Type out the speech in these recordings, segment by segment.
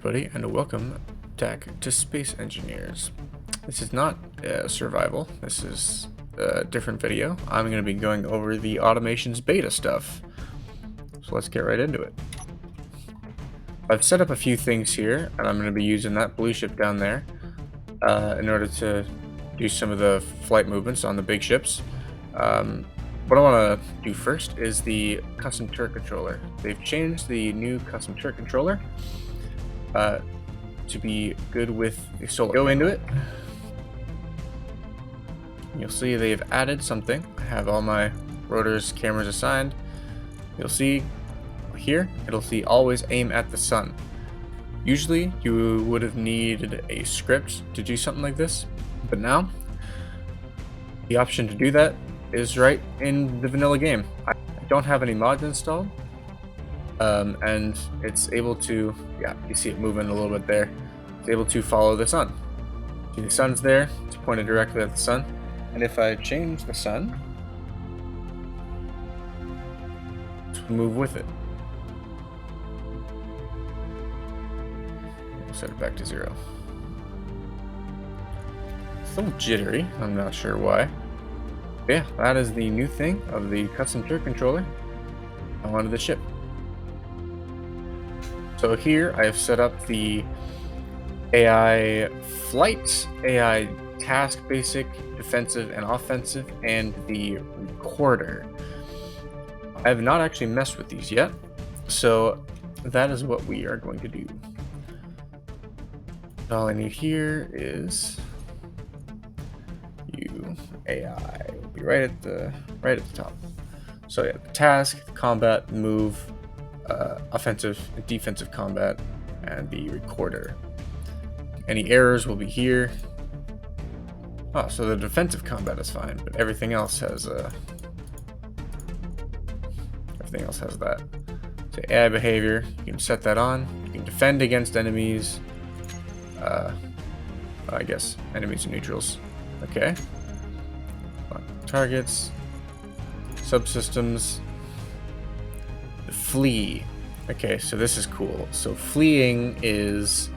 everybody, and welcome back to Space Engineers. This is not survival, this is a different video. I'm going to be going over the Automatons Beta stuff. So let's get right into it. I've set up a few things here, and I'm going to be using that blue ship down there in order to do some of the flight movements on the big ships. What I want to do first is the custom turret controller. They've changed the new custom turret controller to be good with the solar. Go into it. You'll see they've added something. I have all my rotors, cameras assigned. You'll see here, it'll see always aim at the sun. Usually you would have needed a script to do something like this, but now the option to do that is right in the vanilla game. I don't have any mods installed, and it's able to, yeah, you see it moving a little bit there. It's able to follow the sun. See, the sun's there, it's pointed directly at the sun, and if I change the sun, to move with it. Set it back to 0. It's a little jittery, I'm not sure why. Yeah, that is the new thing of the custom turret controller onto the ship. So here I have set up the AI flight, AI task, basic, defensive, and offensive, and the recorder. I have not actually messed with these yet, so that is what we are going to do. All I need here is AI will be right at the top. So yeah, the task, the combat, move, offensive and defensive combat, and the recorder. Any errors will be here. Oh, so the defensive combat is fine, but everything else has that. So AI behavior, you can set that on. You can defend against enemies. I guess enemies and neutrals. Okay. Targets, subsystems, flee. Okay, so this is cool. So fleeing is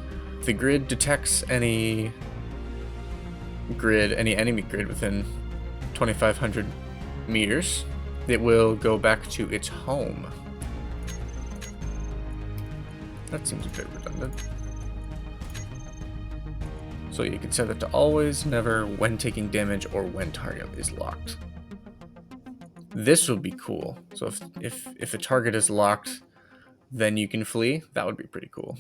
the grid detects any enemy grid within 2,500 meters. It will go back to its home. That seems a bit redundant. So you can set it to always, never, when taking damage, or when target is locked. This would be cool. So if a target is locked, then you can flee. That would be pretty cool.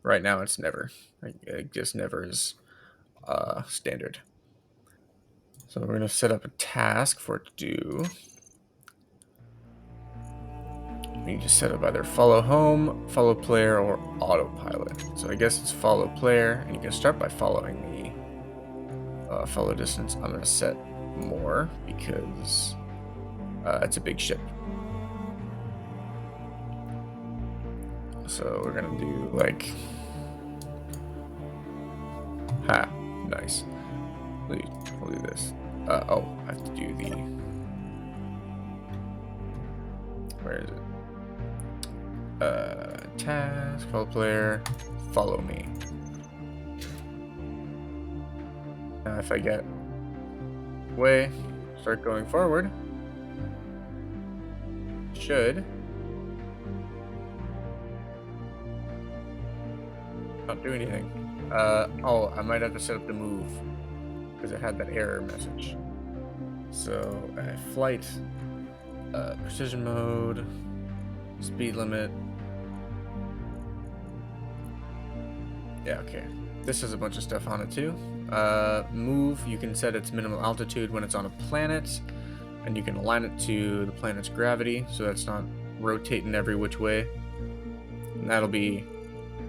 Right now it's never. It just never is standard. So we're going to set up a task for it to do. We can just set up either follow home, follow player, or autopilot. So I guess it's follow player, and you can start by following the follow distance. I'm going to set more because it's a big ship. So we're going to do like, nice. We'll do this. Oh, I have to do the, where is it? Task, follow player, follow me. Now if I get away, start going forward, should not do anything. Oh, I might have to set up the move because it had that error message. So flight, precision mode, speed limit. Yeah, okay. This has a bunch of stuff on it too. Move, you can set its minimal altitude when it's on a planet, and you can align it to the planet's gravity so that's not rotating every which way. And that'll be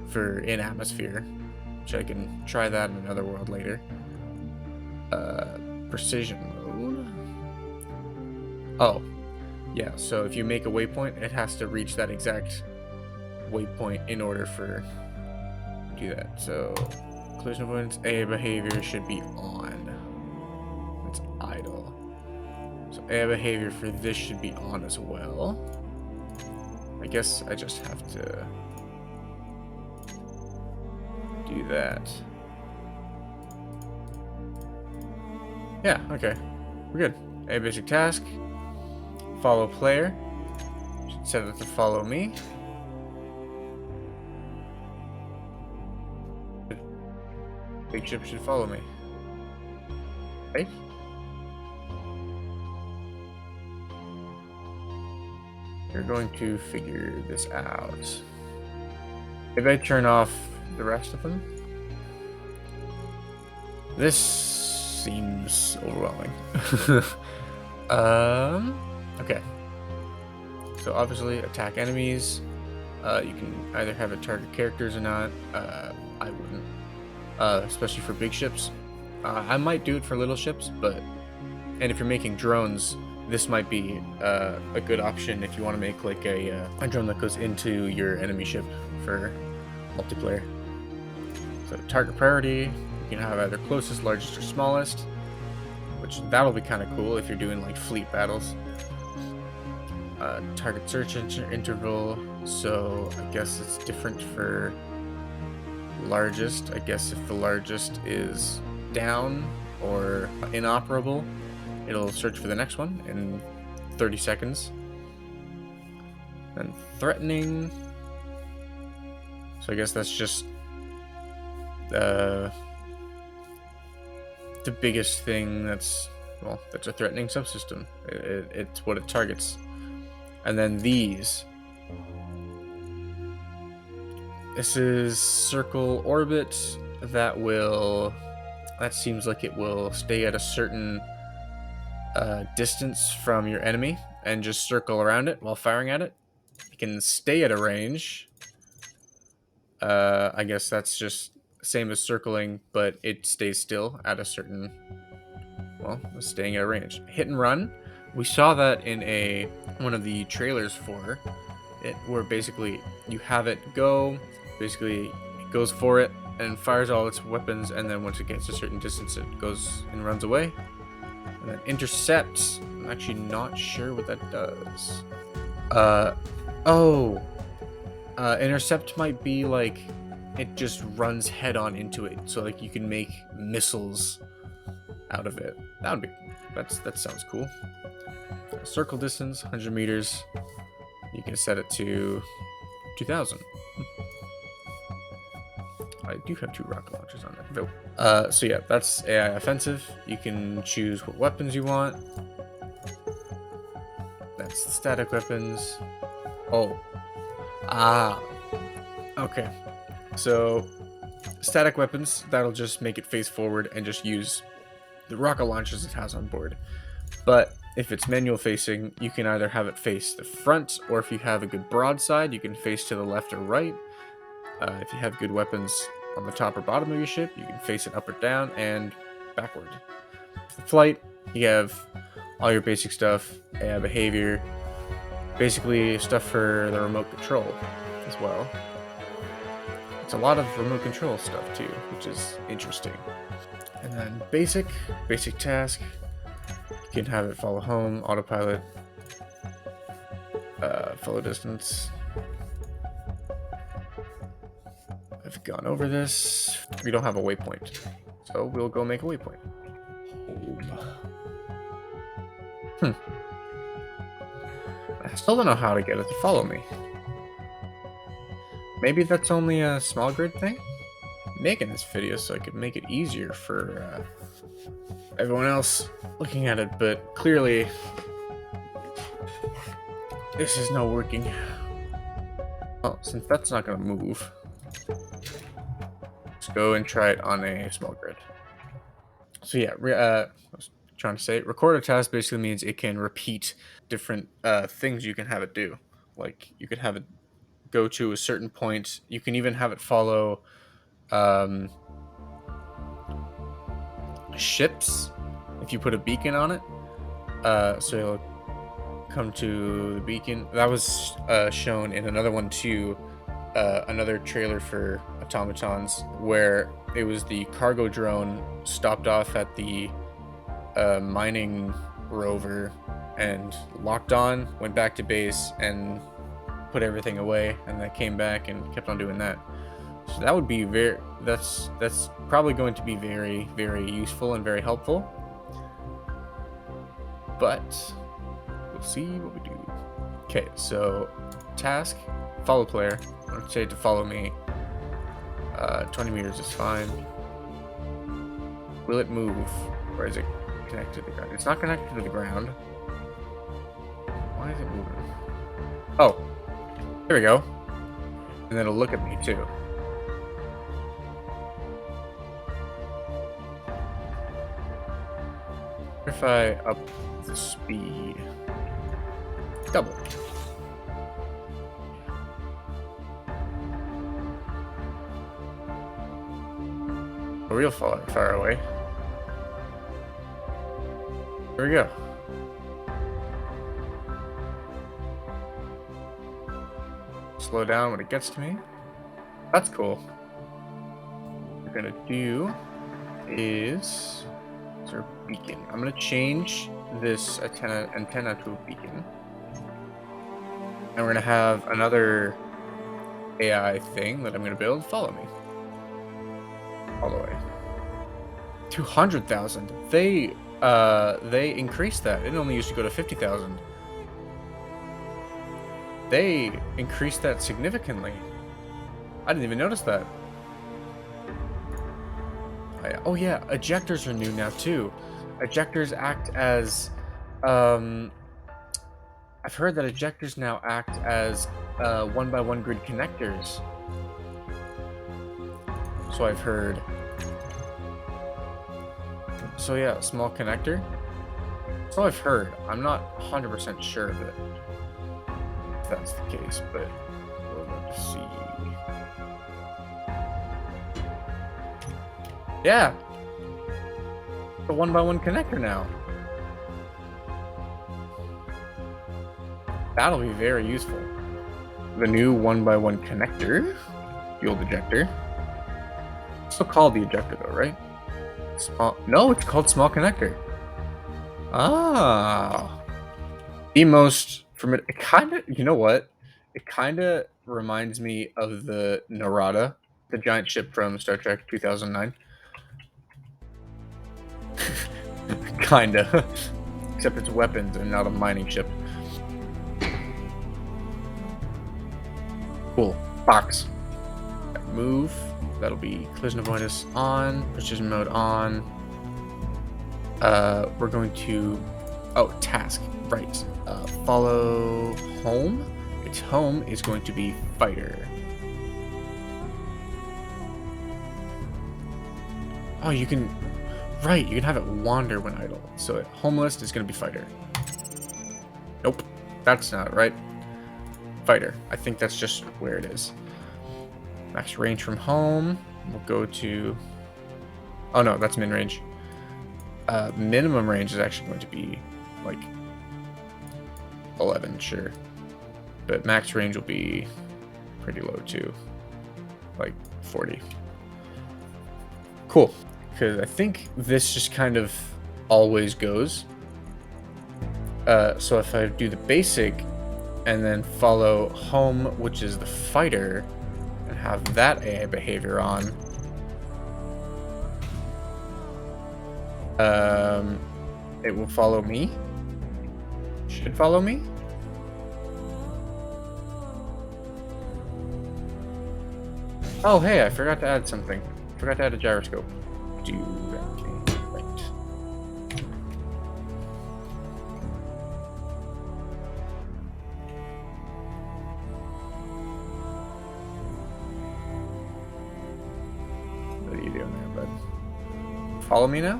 for in atmosphere, which I can try that in another world later. Precision mode. Oh, yeah, so if you make a waypoint, it has to reach that exact waypoint in order for do that. So collision avoidance, AI behavior should be on. It's idle. So AI behavior for this should be on as well. I guess I just have to do that. Yeah, okay. We're good. A basic task. Follow player. Should set it to follow me. Big ship should follow me. Right? You're going to figure this out. Maybe I turn off the rest of them. This seems overwhelming. Okay. So obviously attack enemies. You can either have it target characters or not. I wouldn't. Especially for big ships. I might do it for little ships, and if you're making drones, this might be a good option if you want to make like a drone that goes into your enemy ship for multiplayer. So target priority, you can have either closest, largest, or smallest, which that'll be kind of cool if you're doing like fleet battles. Target search interval, so I guess it's different for largest. I guess if the largest is down or inoperable, it'll search for the next one in 30 seconds. And threatening, so I guess that's just the biggest thing that's a threatening subsystem. It's what it targets. And then this is circle orbit. That seems like it will stay at a certain distance from your enemy and just circle around it while firing at it. You can stay at a range. I guess that's just same as circling, but it stays still at a certain, staying at a range. Hit and run. We saw that in one of the trailers for it, where basically you have it go, basically it goes for it and fires all its weapons, and then once it gets a certain distance, it goes and runs away. And then intercept, I'm actually not sure what that does. Intercept might be like it just runs head on into it, so like you can make missiles out of it. That sounds cool. Circle distance 100 meters. You can set it to 2000. I do have 2 rocket launchers on it. So yeah, that's AI offensive. You can choose what weapons you want. That's the static weapons. Okay. So static weapons, that'll just make it face forward and just use the rocket launchers it has on board. But if it's manual facing, you can either have it face the front, or if you have a good broadside, you can face to the left or right. If you have good weapons on the top or bottom of your ship, you can face it up or down and backward. For flight, you have all your basic stuff, AI behavior, basically stuff for the remote control as well. It's a lot of remote control stuff too, which is interesting. And then basic task, you can have it follow home, autopilot, follow distance. I've gone over this. We don't have a waypoint, so we'll go make a waypoint. I still don't know how to get it to follow me. Maybe that's only a small grid thing? I'm making this video so I could make it easier for everyone else looking at it, but clearly this is not working. Oh, since that's not gonna move, let's go and try it on a small grid. So yeah, I was trying to say, record a task basically means it can repeat different things you can have it do. Like you could have it go to a certain point. You can even have it follow ships if you put a beacon on it. So it'll come to the beacon. That was shown in another one too, another trailer for Automatons, where it was the cargo drone stopped off at the mining rover and locked on, went back to base and put everything away, and then came back and kept on doing that. So that would be that's probably going to be very, very useful and very helpful. But we'll see what we do. Okay, so task, follow player. I'm gonna say to follow me. 20 meters is fine. Will it move? Or is it connected to the ground? It's not connected to the ground. Why is it moving? Oh, there we go. And then it'll look at me too. If I up the speed, double. A real far away. Here we go. Slow down when it gets to me. That's cool. What we're gonna do is our beacon. I'm gonna change this antenna to a beacon. And we're gonna have another AI thing that I'm gonna build. Follow me. All the way. 200,000. They increased that. It only used to go to 50,000. They increased that significantly. I didn't even notice that. Oh yeah, ejectors are new now too. Ejectors act as I've heard that ejectors now act as 1x1 grid connectors. So I've heard. So yeah, small connector. So I've heard. I'm not 100% sure of it. If that's the case, but we're going to see. Yeah. The 1x1 connector now. That'll be very useful. The new 1x1 connector. The old ejector. It's still called the ejector though, right? Small. No, it's called small connector. Ah. The most it kind of, you know what? It kind of reminds me of the Narada, the giant ship from Star Trek 2009. Kinda. Except it's weapons and not a mining ship. Cool. Box. Move. That'll be collision avoidance on, precision mode on. We're going to, task, right. Follow home. Its home is going to be fighter. Oh, you can, right, you can have it wander when idle. So homeless is going to be fighter. Nope, that's not right. Fighter. I think that's just where it is. Max range from home. We'll go to, oh no, that's min range. Minimum range is actually going to be like 11, sure. But max range will be pretty low too, like 40. Cool, because I think this just kind of always goes. So if I do the basic and then follow home, which is the fighter, and have that AI behavior on, it will follow me. Should follow me. Oh, hey, I forgot to add something. Forgot to add a gyroscope. Do that. Right. What are you doing there, bud? Follow me now?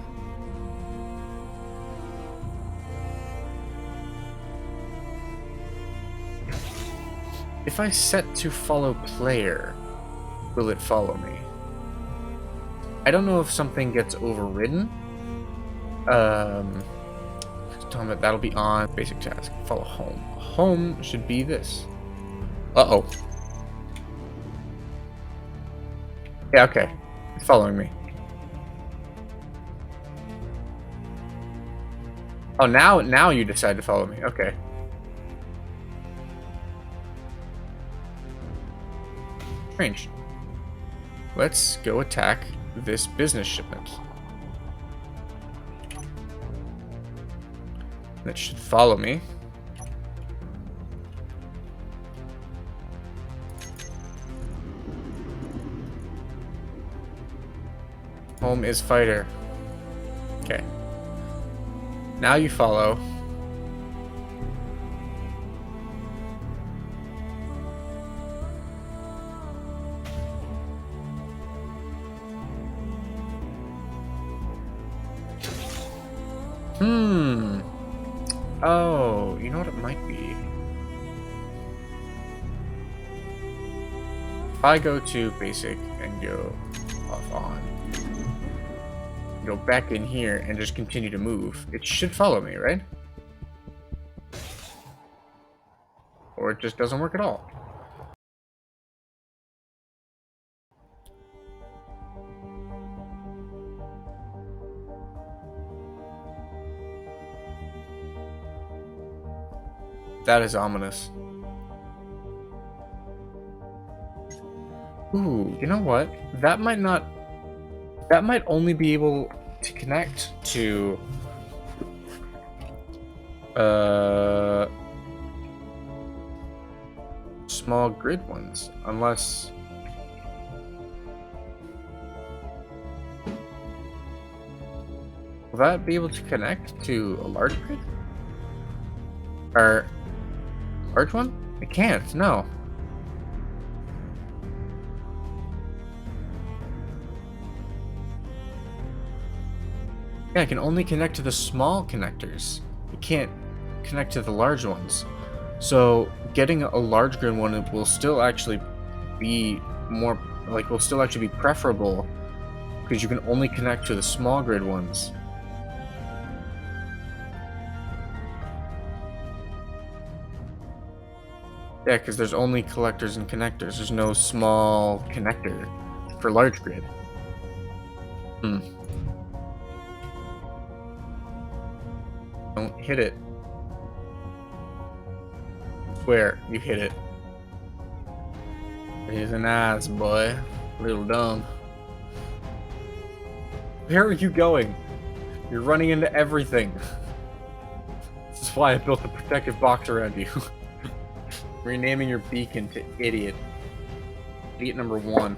If I set to follow player, will it follow me? I don't know if something gets overridden. That'll be on basic task. Follow home. Home should be this. Uh-oh. Yeah, okay. It's following me. Oh, now you decide to follow me. Okay. Strange. let's go attack this business shipment. That should follow me. Home is fighter. Okay. Now you follow. Oh, you know what it might be? If I go to basic and go off on, go back in here and just continue to move, it should follow me, right? Or it just doesn't work at all. That is ominous. Ooh, you know what? That might only be able to connect to small grid ones, unless will that be able to connect to a large grid? Or large one? It can't, no. Yeah, I can only connect to the small connectors. It can't connect to the large ones. So getting a large grid one will still actually be more, like, will still actually be preferable because you can only connect to the small grid ones. Yeah, because there's only collectors and connectors. There's no small connector for large grid. Don't hit it. Swear, you hit it. He's an ass, boy. Little dumb. Where are you going? You're running into everything. This is why I built a protective box around you. Renaming your beacon to idiot. Idiot number 1.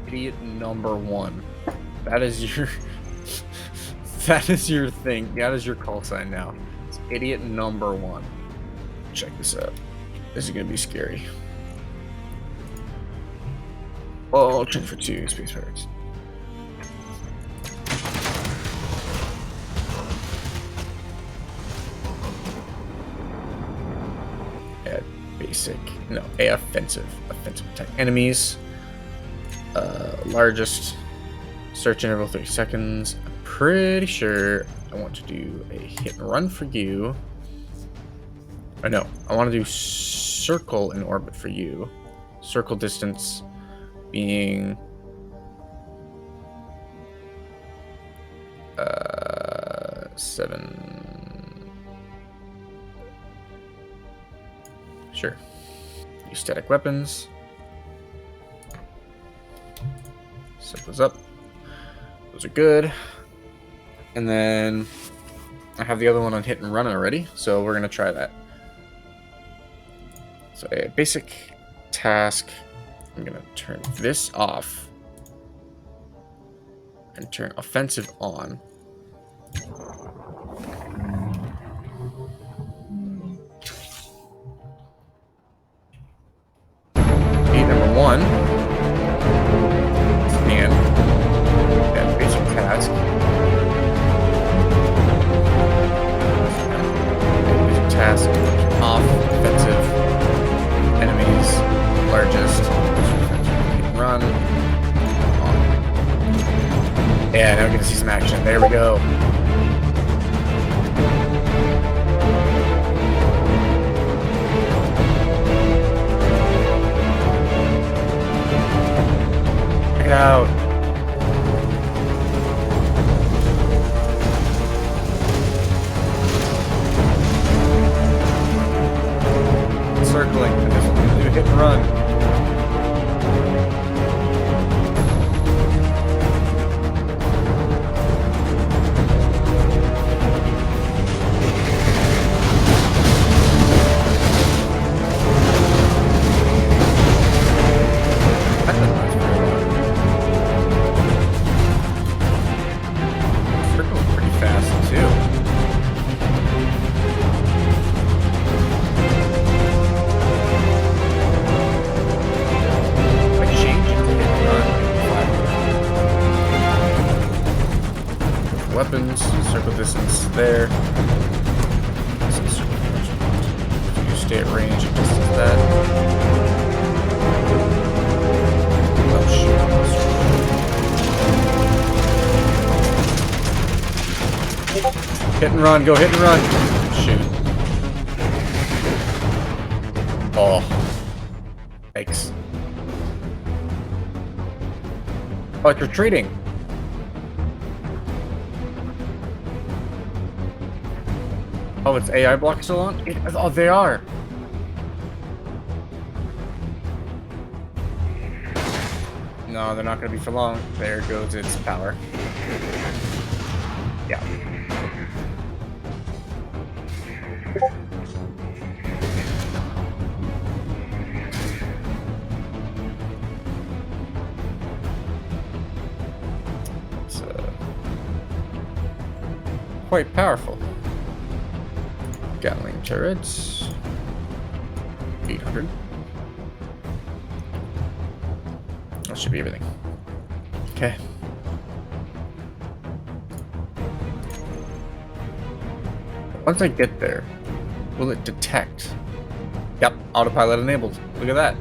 Idiot number 1. That is your... that is your thing. That is your call sign now. It's idiot number 1. Check this out. This is gonna be scary. Oh, transfer to space pirates. Basic, no, a offensive attack. Enemies, largest search interval 30 seconds. I'm pretty sure I want to do a hit and run for you. Oh no, I want to do circle in orbit for you. Circle distance being 7. Sure. Use static weapons. Set those up. Those are good. And then I have the other one on hit and run already, so we're gonna try that. So a basic task. I'm gonna turn this off and turn offensive on. Number 1. Scan. That basic task. Basic task. Off. Offensive. Enemies. Largest. Run. On. Yeah, now we get to see some action. There we go. Check it out. Circling. Do hit and run. weapons. Circle distance there. If you stay at range, it just does that. Oh shoot. Hit and run, go hit and run. Shoot. Oh. Yikes. Oh, it's retreating. Oh, it's AI block still on? Oh, they are. No, they're not going to be for long. There goes its power. Yeah. It's quite powerful. Gatling turrets. 800. That should be everything. Okay. Once I get there, will it detect? Yep, autopilot enabled. Look at that.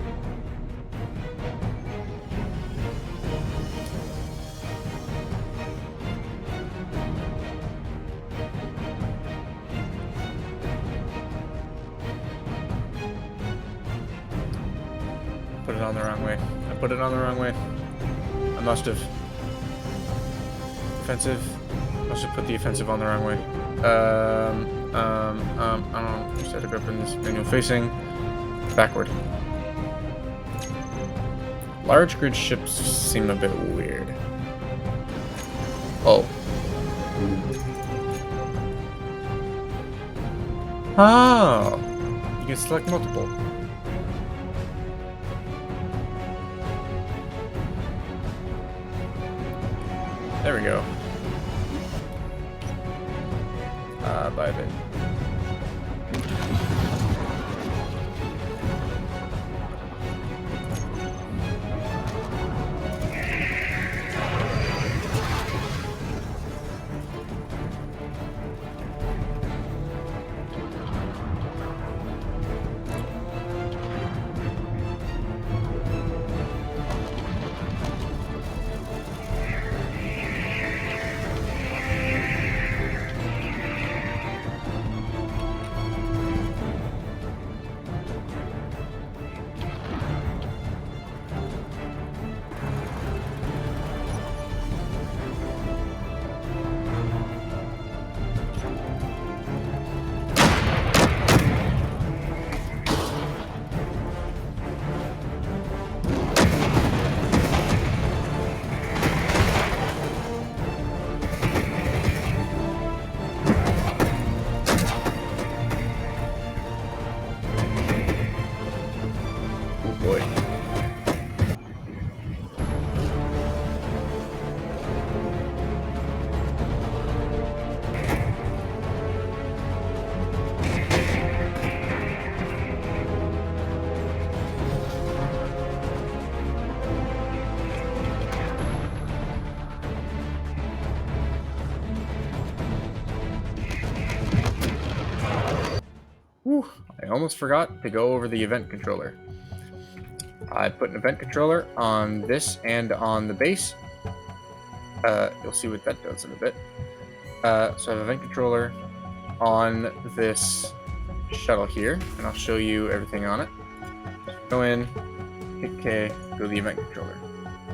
Put it on the wrong way. I put it on the wrong way. I must have. Offensive. Must have put the offensive on the wrong way. I don't know. Set it up in this manual facing. Backward. Large grid ships seem a bit weird. Oh. Oh. You can select multiple. There we go. Bye, bit. Boy. Whew, I almost forgot to go over the event controller. I put an event controller on this and on the base. You'll see what that does in a bit. So I have event controller on this shuttle here, and I'll show you everything on it. Go in, hit K, go to the event controller.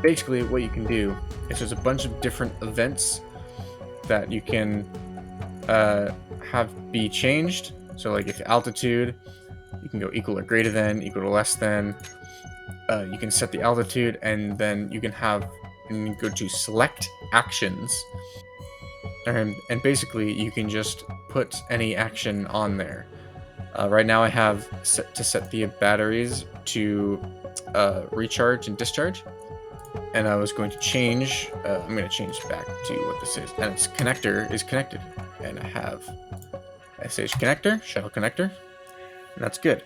Basically, what you can do is there's a bunch of different events that you can have be changed. So like if altitude, you can go equal or greater than, equal to less than. You can set the altitude, and then you can have and go to select actions. And basically, you can just put any action on there. Right now, I have set the batteries to recharge and discharge. And I was going to change. I'm going to change back to what this is. And its connector is connected. And I have SH connector, shuttle connector. And that's good.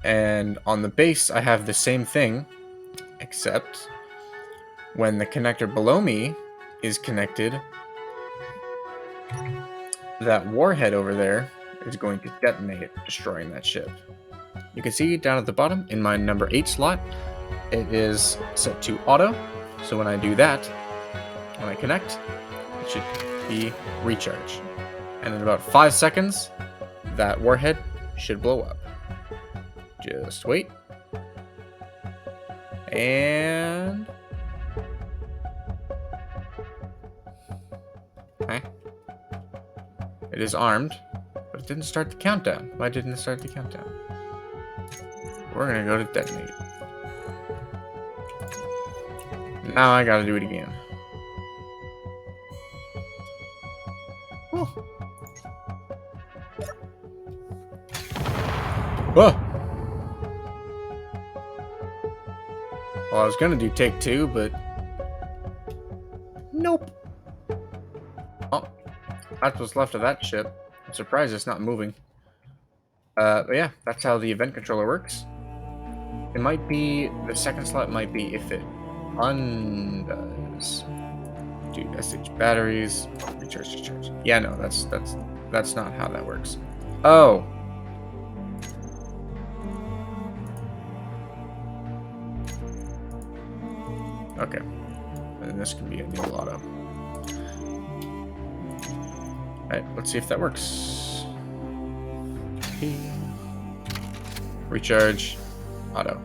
And on the base, I have the same thing, except when the connector below me is connected, that warhead over there is going to detonate, destroying that ship. You can see down at the bottom in my number 8 slot, it is set to auto. So when I do that, when I connect, it should be recharge. And in about 5 seconds, that warhead should blow up. Just wait. And... okay. It is armed, but it didn't start the countdown. Why didn't it start the countdown? We're gonna go to detonate. Now I gotta do it again. Oh. Whoa! Well, I was gonna do take 2, but... nope. Oh, that's what's left of that ship. I'm surprised it's not moving. But yeah, that's how the event controller works. It might be... the second slot might be if it undoes. Do SH batteries, recharge. Yeah, no, that's not how that works. Oh. Okay. And this can be a new auto. Alright, let's see if that works. Recharge. Auto.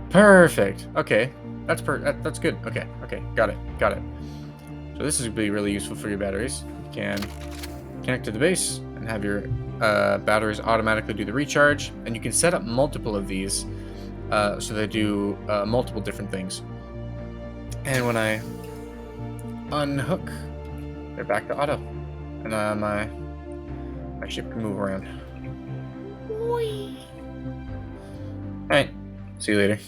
Perfect. Okay. That's good. Okay. Got it. So this is going to be really useful for your batteries. You can connect to the base and have your batteries automatically do the recharge. And you can set up multiple of these so they do multiple different things. And when I unhook, they're back to auto. And my ship can move around. Alright, see you later.